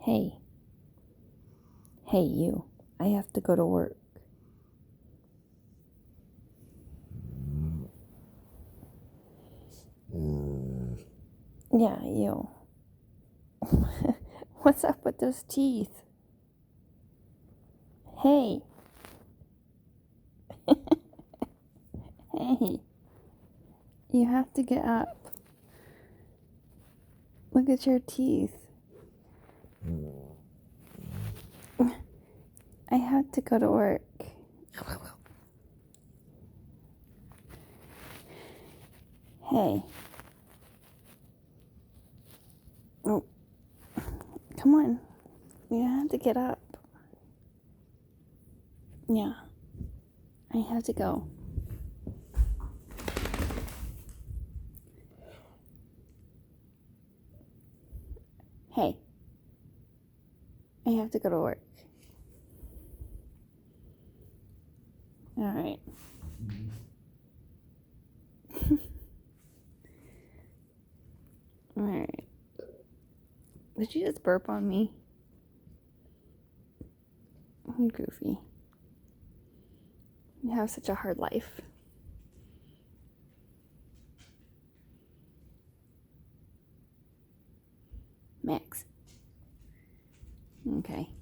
Hey. Hey, you. I have to go to work. Yeah, you. What's up with those teeth? Hey. Hey. You have to get up. Look at your teeth. I had to go to work. Hey. Oh. Come on. You have to get up. Yeah. I have to go. Hey. I have to go to work. Alright. Alright. Did you just burp on me? Goofy. You have such a hard life. Max. Okay.